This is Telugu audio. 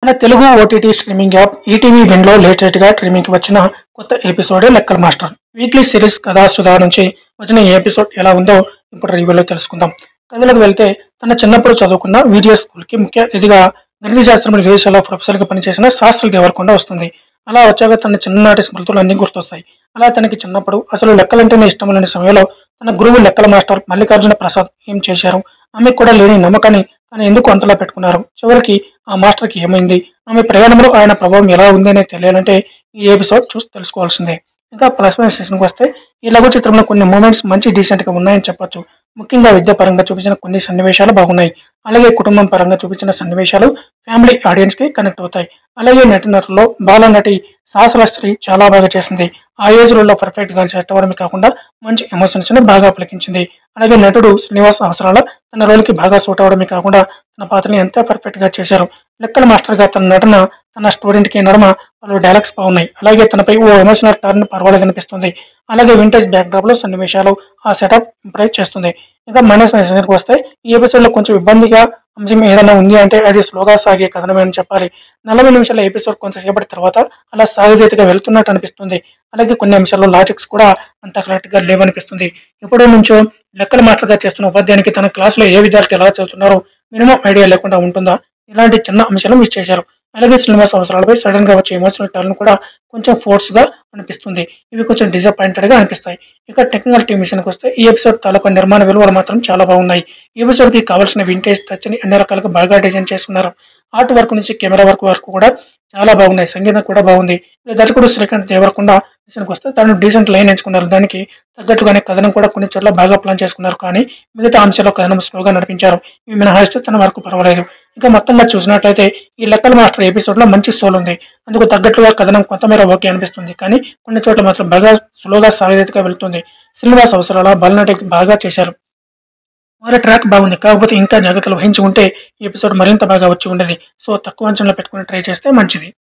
మన తెలుగు ఓటీటీ స్ట్రీమింగ్ యాప్ ఈటీవీ విన్‌లో లేటెస్ట్‌గా స్ట్రీమింగ్‌కి వచ్చిన కొత్త ఎపిసోడే 'లెక్కల మాస్టర్'. వీక్లీ సిరీస్ కథాసుధా నుంచి వచ్చిన ఈ ఎపిసోడ్ ఎలా ఉందో ఇప్పుడు రివ్యూలో తెలుసుకుందాం. కథలోకి వెళ్తే తన చిన్నప్పుడు చదువుకున్న వీజీఎస్ స్కూల్‌కి ముఖ్య అతిథిగా గణిత శాస్త్రం విదేశాల్లో ప్రొఫెసర్‌గా పనిచేసిన శాస్త్రి దేవరకొండ వస్తుంది. అలా వచ్చాక తన చిన్ననాటి స్మృతులు అన్నీ గుర్తొస్తాయి. అలా తనకి చిన్నప్పుడు అసలు లెక్కలంటేనే ఇష్టం లేని సమయంలో తన గురువు లెక్కల మాస్టర్ మల్లికార్జున ప్రసాద్ ఏం చేశారు? ఆమెకు కూడా లేని నమ్మకాన్ని తను ఎందుకు అంతలా పెట్టుకున్నారు? చివరికి ఆ మాస్టర్‌కి ఏమైంది? ఆమె ప్రయాణంలో ఆయన ప్రభావం ఎలా ఉంది అనేది తెలియాలంటే ఈ ఎపిసోడ్ చూసి తెలుసుకోవాల్సిందే. ఇంకా ప్లస్ పాయింట్స్ సెషన్‌కి వస్తే ఈ లఘు చిత్రంలో కొన్ని మూమెంట్స్ మంచి డీసెంట్‌గా ఉన్నాయని చెప్పొచ్చు. ముఖ్యంగా విద్య పరంగా చూపించిన కొన్ని సన్నివేశాలు బాగున్నాయి. అలాగే కుటుంబం పరంగా చూపించిన సన్నివేశాలు ఫ్యామిలీ ఆడియన్స్‌కి కనెక్ట్ అవుతాయి. అలాగే నటీనటుల్లో బాలనటి సాహసశ్రీ చాలా బాగా చేసింది. ఆ ఏజ్ రోల్‌లో పర్ఫెక్ట్‌గా సెట్ అవ్వడమే కాకుండా మంచి ఎమోషన్స్‌ని బాగా పలికించింది. అలాగే నటుడు శ్రీనివాస్ అవసరాల తన రోల్‌కి బాగా సూట్ అవ్వడమే కాకుండా తన పాత్రని ఎంతో పర్ఫెక్ట్‌గా చేశారు. లెక్కల మాస్టర్‌గా తన నటన, తన స్టూడెంట్‌కి నడుమ పలు డైలాగ్స్ బాగున్నాయి. అలాగే తనపై ఓ ఎమోషనల్ టర్న్ పర్వాలేదనిపిస్తుంది. అలాగే వింటేజ్ బ్యాక్‌డ్రాప్‌లో సన్నివేశాలు ఆ సెటప్ ఇంప్రెస్ చేస్తుంది. ఇంకా మైనస్ మెసేజ్‌కి వస్తే ఈ ఎపిసోడ్‌లో కొంచెం ఇబ్బందిగా అంశం ఏదైనా ఉంది అంటే అది స్లోగా సాగే కథనమే అని చెప్పాలి. 40 నిమిషాల ఎపిసోడ్ కొంతసేపటి తర్వాత అలా సాగతీతగా వెళ్తున్నట్టు అనిపిస్తుంది. అలాగే కొన్ని అంశాల్లో లాజిక్స్ కూడా అంత కరెక్ట్‌గా లేవనిపిస్తుంది. ఎప్పటి నుంచో లెక్కల మాస్టర్‌గా చేస్తున్న ఉపాధ్యాయునికి తన క్లాస్‌లో ఏ విద్యార్థి ఎలా చదువుతున్నారో మినిమం ఐడియా లేకుండా ఉంటుందా? ఇలాంటి చిన్న అంశాలు మిస్ చేశారు. అలాగే శ్రీనివాస్ అవసరాలపై సడెన్‌గా వచ్చే ఎమోషనల్ టర్న్ కూడా కొంచెం ఫోర్స్‌గా అనిపిస్తుంది. ఇవి కొంచెం డిసప్పాయింటెడ్‌గా అనిపిస్తాయి. ఇక టెక్నికల్ విషయానికి వస్తే ఈ ఎపిసోడ్ తాలూకా నిర్మాణ విలువలు మాత్రం చాలా బాగున్నాయి. ఈ ఎపిసోడ్‌కి కావాల్సిన వింటేజ్ టచ్‌ని అన్ని రకాలుగా బాగా డిజైన్ చేసుకున్నారు. ఆర్ట్ వర్క్ నుంచి కెమెరా వర్క్ కూడా చాలా బాగున్నాయి. సంగీతం కూడా బాగుంది. ఇక దర్శకుడు శ్రీకాంత్ దేవరకొండ విషయానికి వస్తే తను డీసెంట్ లైన్ ఎంచుకున్నారు. దానికి తగ్గట్టుగానే కథనం కూడా కొన్ని చోట్ల బాగా ప్లాన్ చేసుకున్నారు. కానీ మిగతా అంశాల్లో కథనం స్లోగా నడిపించారు. ఇవి మినహాయిస్తే తన వరకు పర్వాలేదు. ఇక మొత్తంగా చూసినట్లయితే ఈ లెక్కల మాస్టర్ ఎపిసోడ్‌లో మంచి సోల్ ఉంది. అందుకు తగ్గట్టుగా కథనం కొంతమేర ఓకే అనిపిస్తుంది. కానీ కొన్ని చోట్ల మాత్రం బాగా స్లోగా సాగతీతగా వెళ్తుంది. శ్రీనివాస్ అవసరాల బాలనటికి బాగా చేశారు. వారి ట్రాక్ బాగుంది. కాకపోతే ఇంకా జాగ్రత్తలు వహించి ఉంటే ఈ ఎపిసోడ్ మరింత బాగా వచ్చి ఉండేది. సో తక్కువ అంచనాలు పెట్టుకొని ట్రై చేస్తే మంచిది.